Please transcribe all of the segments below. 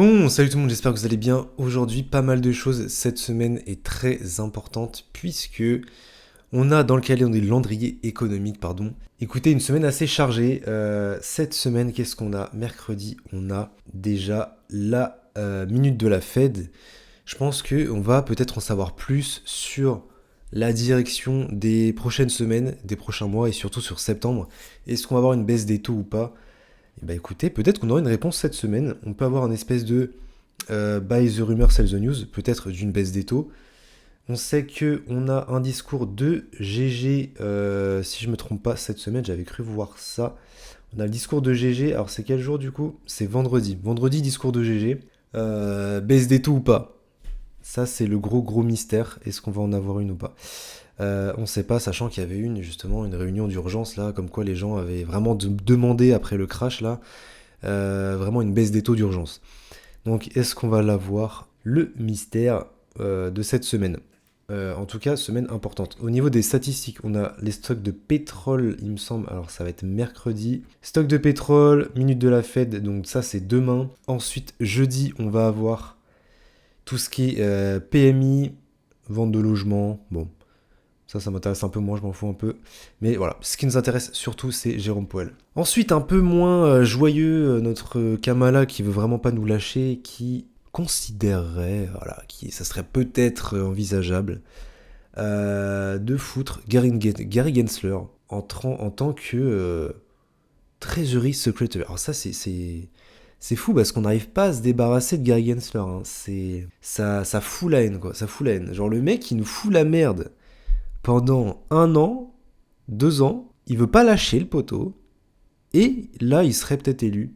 Bon, salut tout le monde, j'espère que vous allez bien. Aujourd'hui, pas mal de choses. Cette semaine est très importante puisque on a dans le calendrier économique, pardon. Écoutez, une semaine assez chargée. Cette semaine, qu'est-ce qu'on a? Mercredi, on a déjà la minute de la Fed. Je pense qu'on va peut-être en savoir plus sur la direction des prochaines semaines, des prochains mois et surtout sur septembre. Est-ce qu'on va avoir une baisse des taux ou pas? Eh ben écoutez, peut-être qu'on aura une réponse cette semaine. On peut avoir un espèce de buy the rumor, sell the news, peut-être d'une baisse des taux. On sait que on a un discours de GG, si je me trompe pas, cette semaine, j'avais cru voir ça. On a le discours de GG, alors c'est quel jour du coup? C'est vendredi. Vendredi, discours de GG. Baisse des taux ou pas? Ça, c'est le gros mystère. Est-ce qu'on va en avoir une ou pas? On ne sait pas, sachant qu'il y avait justement une réunion d'urgence là, comme quoi les gens avaient vraiment demandé après le crash là, vraiment une baisse des taux d'urgence. Donc est-ce qu'on va l'avoir? Le mystère de cette semaine. En tout cas, semaine importante. Au niveau des statistiques, on a les stocks de pétrole, il me semble. Alors ça va être mercredi. Stock de pétrole, minute de la Fed, donc ça c'est demain. Ensuite, jeudi, on va avoir tout ce qui est PMI, vente de logement. Bon, ça m'intéresse un peu moins, je m'en fous un peu. Mais voilà, ce qui nous intéresse surtout, c'est Jérôme Powell. Ensuite, un peu moins joyeux, notre Kamala qui veut vraiment pas nous lâcher, qui considérerait, voilà, ça serait peut-être envisageable, de foutre Gary Gensler en tant que Treasury Secretary. Alors ça, c'est fou parce qu'on n'arrive pas à se débarrasser de Gary Gensler. Hein. Ça fout la haine, quoi. Ça fout la haine. Genre le mec, il nous fout la merde pendant 1 an, 2 ans, il veut pas lâcher le poteau, et là, il serait peut-être élu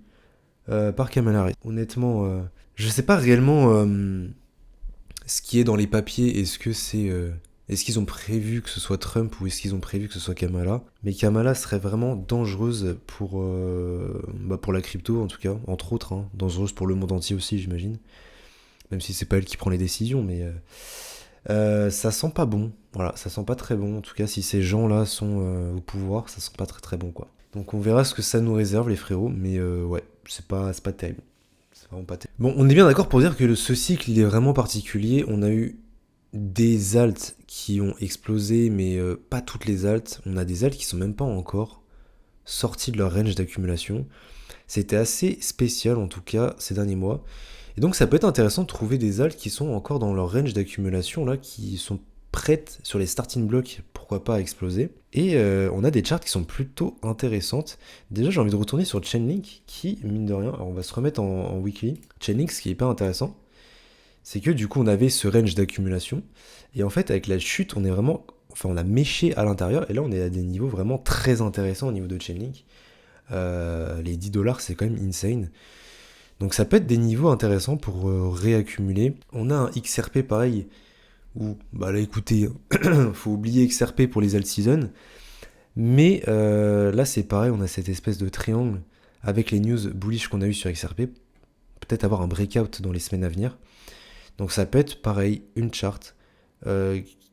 par Kamala Harris. Honnêtement, je sais pas réellement ce qui est dans les papiers. Est-ce qu'ils ont prévu que ce soit Trump ou est-ce qu'ils ont prévu que ce soit Kamala? Mais Kamala serait vraiment dangereuse pour la crypto, en tout cas, entre autres. Hein, dangereuse pour le monde entier aussi, j'imagine. Même si c'est pas elle qui prend les décisions, mais ça sent pas bon. Voilà, ça sent pas très bon. En tout cas, si ces gens-là sont au pouvoir, ça sent pas très bon, quoi. Donc on verra ce que ça nous réserve, les frérots. Mais ouais, c'est pas terrible. C'est vraiment pas terrible. Bon, on est bien d'accord pour dire que ce cycle, il est vraiment particulier. On a eu des alts qui ont explosé, mais pas toutes les alts. On a des alts qui sont même pas encore sortis de leur range d'accumulation. C'était assez spécial, en tout cas, ces derniers mois. Et donc ça peut être intéressant de trouver des alts qui sont encore dans leur range d'accumulation, là, qui sont prêtes sur les starting blocks, pourquoi pas à exploser. Et on a des charts qui sont plutôt intéressantes. Déjà, j'ai envie de retourner sur Chainlink, qui, mine de rien, alors on va se remettre en weekly. Chainlink, ce qui est hyper intéressant, c'est que du coup, on avait ce range d'accumulation. Et en fait, avec la chute, on est vraiment... Enfin, on a méché à l'intérieur, et là, on est à des niveaux vraiment très intéressants au niveau de Chainlink. Les 10 dollars, c'est quand même insane. Donc ça peut être des niveaux intéressants pour réaccumuler. On a un XRP pareil, où, bah là écoutez, faut oublier XRP pour les alt season. Mais là c'est pareil, on a cette espèce de triangle avec les news bullish qu'on a eu sur XRP. Peut-être avoir un breakout dans les semaines à venir. Donc ça peut être pareil, une charte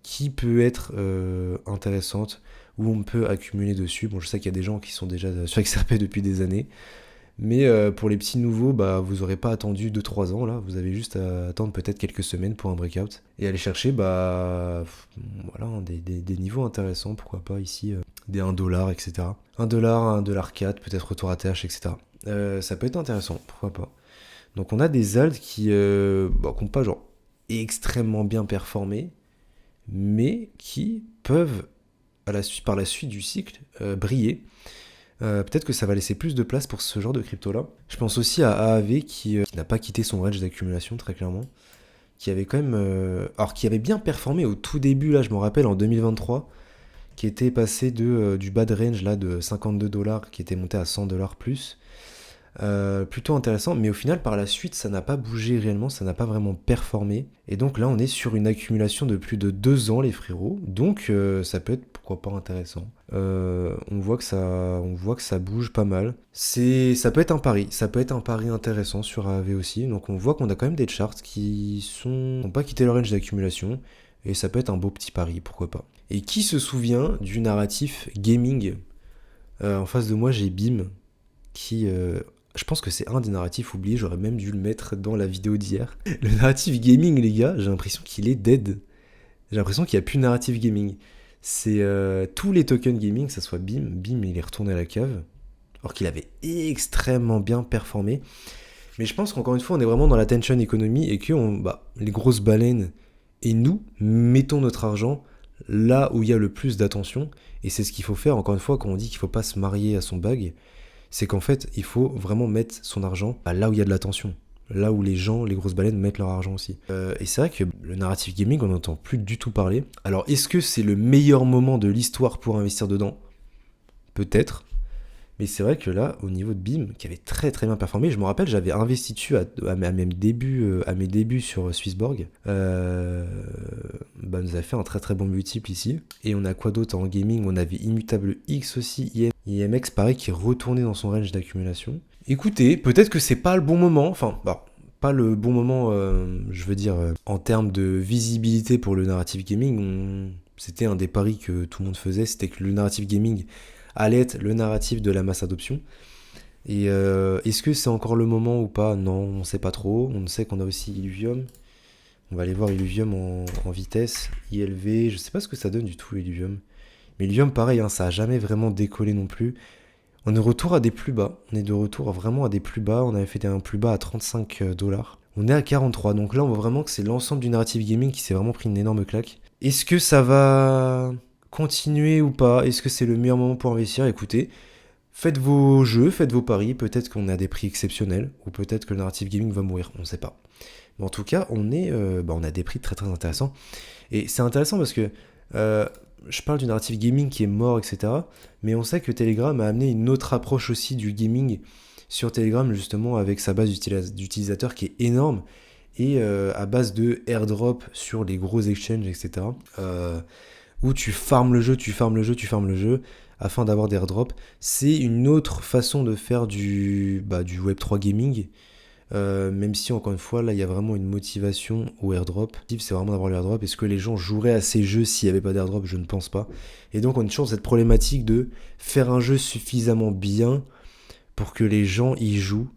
qui peut être intéressante, où on peut accumuler dessus. Bon, je sais qu'il y a des gens qui sont déjà sur XRP depuis des années. Mais pour les petits nouveaux, bah, vous n'aurez pas attendu 2-3 ans, là. Vous avez juste à attendre peut-être quelques semaines pour un breakout. Et aller chercher voilà, hein, des niveaux intéressants, pourquoi pas ici, des 1$, etc. 1$, 1,4$, peut-être retour à TH, etc. Ça peut être intéressant, pourquoi pas. Donc on a des alts qui n'ont pas genre extrêmement bien performé, mais qui peuvent, par la suite du cycle, briller. Peut-être que ça va laisser plus de place pour ce genre de crypto-là. Je pense aussi à AAV qui n'a pas quitté son range d'accumulation, très clairement. Qui avait quand même... alors, qui avait bien performé au tout début, là, je me rappelle, en 2023, qui était passé du bad range, là, de 52$, qui était monté à 100$ plus. Plutôt intéressant, mais au final, par la suite, ça n'a pas bougé réellement, ça n'a pas vraiment performé. Et donc là, on est sur une accumulation de plus de 2 ans, les frérots. Donc, ça peut être, pourquoi pas, intéressant. On voit que ça bouge pas mal. Ça peut être un pari intéressant sur AAV aussi. Donc, on voit qu'on a quand même des charts qui n'ont pas quitté leur range d'accumulation. Et ça peut être un beau petit pari, pourquoi pas. Et qui se souvient du narratif gaming? En face de moi, j'ai BIM, qui je pense que c'est un des narratifs oubliés, j'aurais même dû le mettre dans la vidéo d'hier. Le narratif gaming, les gars, j'ai l'impression qu'il est dead. J'ai l'impression qu'il n'y a plus de narratif gaming. C'est tous les tokens gaming, que ça soit BIM il est retourné à la cave, alors qu'il avait extrêmement bien performé. Mais je pense qu'encore une fois, on est vraiment dans l'attention economy et que les grosses baleines et nous mettons notre argent là où il y a le plus d'attention. Et c'est ce qu'il faut faire, encore une fois, quand on dit qu'il ne faut pas se marier à son bag, c'est qu'en fait, il faut vraiment mettre son argent là où il y a de l'attention. Là où les gens, les grosses baleines, mettent leur argent aussi. Et c'est vrai que le narrative gaming, on n'entend plus du tout parler. Alors, est-ce que c'est le meilleur moment de l'histoire pour investir dedans ? Peut-être. Mais c'est vrai que là, au niveau de BIM, qui avait très très bien performé, je me rappelle, j'avais investi dessus à mes débuts sur Swissborg. Nous a fait un très très bon multiple ici. Et on a quoi d'autre en gaming ? On avait Immutable X aussi, IMX pareil, qui est retourné dans son range d'accumulation. Écoutez, peut-être que c'est pas le bon moment, pas le bon moment, en termes de visibilité pour le narrative gaming. C'était un des paris que tout le monde faisait, c'était que le narrative gaming allait être le narratif de la masse adoption. Et est-ce que c'est encore le moment ou pas ? Non, on sait pas trop. On sait qu'on a aussi Illuvium. On va aller voir Illuvium en vitesse, ILV, je sais pas ce que ça donne du tout Illuvium. Mais Illuvium pareil, ça a jamais vraiment décollé non plus. On est de retour à des plus bas. On est de retour vraiment à des plus bas. On avait fait un plus bas à 35 $. On est à 43. Donc là, on voit vraiment que c'est l'ensemble du narrative gaming qui s'est vraiment pris une énorme claque. Est-ce que ça va continuer ou pas ? Est-ce que c'est le meilleur moment pour investir ? Écoutez, faites vos jeux, faites vos paris. Peut-être qu'on a des prix exceptionnels. Ou peut-être que le narrative gaming va mourir. On ne sait pas. Mais en tout cas, on a des prix très très intéressants. Et c'est intéressant parce que... je parle du narrative gaming qui est mort, etc. Mais on sait que Telegram a amené une autre approche aussi du gaming sur Telegram, justement, avec sa base d'utilisateurs qui est énorme, et à base de airdrop sur les gros exchanges, etc. Où tu farmes le jeu, afin d'avoir des airdrops. C'est une autre façon de faire du Web3 gaming. Même si encore une fois là il y a vraiment une motivation au airdrop, c'est vraiment d'avoir l'airdrop. Est-ce que les gens joueraient à ces jeux s'il n'y avait pas d'airdrop ? Je ne pense pas. Et donc on est toujours dans cette problématique de faire un jeu suffisamment bien pour que les gens y jouent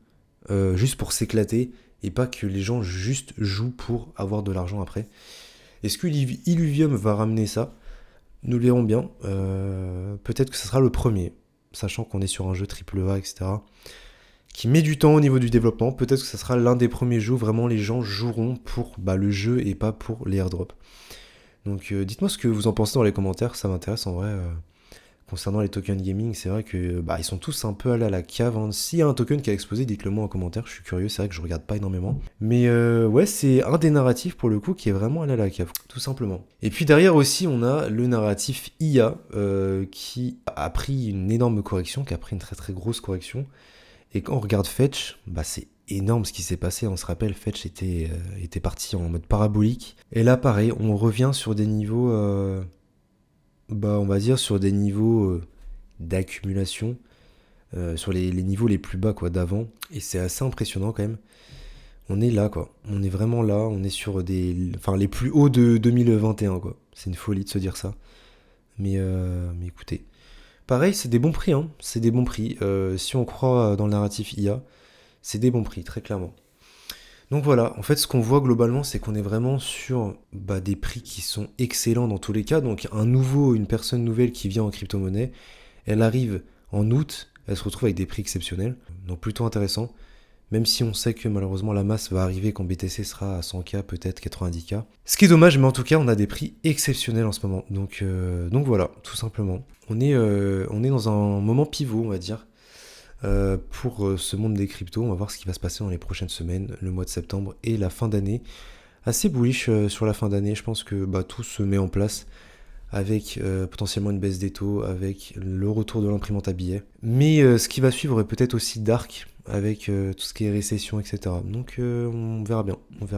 juste pour s'éclater et pas que les gens juste jouent pour avoir de l'argent après. Est-ce que Illuvium va ramener ça ? Nous le verrons bien. Peut-être que ce sera le premier, sachant qu'on est sur un jeu AAA, etc. qui met du temps au niveau du développement. Peut-être que ça sera l'un des premiers jeux où vraiment les gens joueront pour le jeu et pas pour les airdrops. Donc dites-moi ce que vous en pensez dans les commentaires, ça m'intéresse en vrai. Concernant les tokens gaming, c'est vrai que ils sont tous un peu allés à la cave. S'il y a un token qui a explosé, dites-le moi en commentaire, je suis curieux, c'est vrai que je regarde pas énormément. Mais ouais, c'est un des narratifs pour le coup qui est vraiment allé à la cave, tout simplement. Et puis derrière aussi, on a le narratif IA qui a pris une énorme correction, qui a pris une très très grosse correction. Et quand on regarde Fetch, c'est énorme ce qui s'est passé. On se rappelle, Fetch était parti en mode parabolique. Et là, pareil, on revient sur des niveaux, on va dire sur des niveaux d'accumulation, sur les niveaux les plus bas d'avant. Et c'est assez impressionnant quand même. On est là, quoi. On est vraiment là. On est sur les plus hauts de 2021, quoi. C'est une folie de se dire ça. Mais écoutez. Pareil, c'est des bons prix, c'est des bons prix. Si on croit dans le narratif IA, c'est des bons prix, très clairement. Donc voilà, en fait, ce qu'on voit globalement, c'est qu'on est vraiment sur des prix qui sont excellents dans tous les cas. Donc une personne nouvelle qui vient en crypto-monnaie, elle arrive en août, elle se retrouve avec des prix exceptionnels, donc plutôt intéressant. Même si on sait que malheureusement la masse va arriver quand BTC sera à 100K, peut-être 90K. Ce qui est dommage, mais en tout cas, on a des prix exceptionnels en ce moment. Donc voilà, tout simplement. On est dans un moment pivot, on va dire, pour ce monde des cryptos. On va voir ce qui va se passer dans les prochaines semaines, le mois de septembre et la fin d'année. Assez bullish sur la fin d'année. Je pense que tout se met en place avec potentiellement une baisse des taux, avec le retour de l'imprimante à billets. Mais ce qui va suivre est peut-être aussi dark, avec tout ce qui est récession, etc. Donc on verra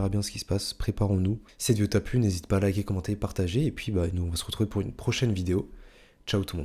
bien ce qui se passe, préparons-nous. Si cette vidéo t'a plu, n'hésite pas à liker, commenter, partager, et puis nous on va se retrouver pour une prochaine vidéo. Ciao tout le monde.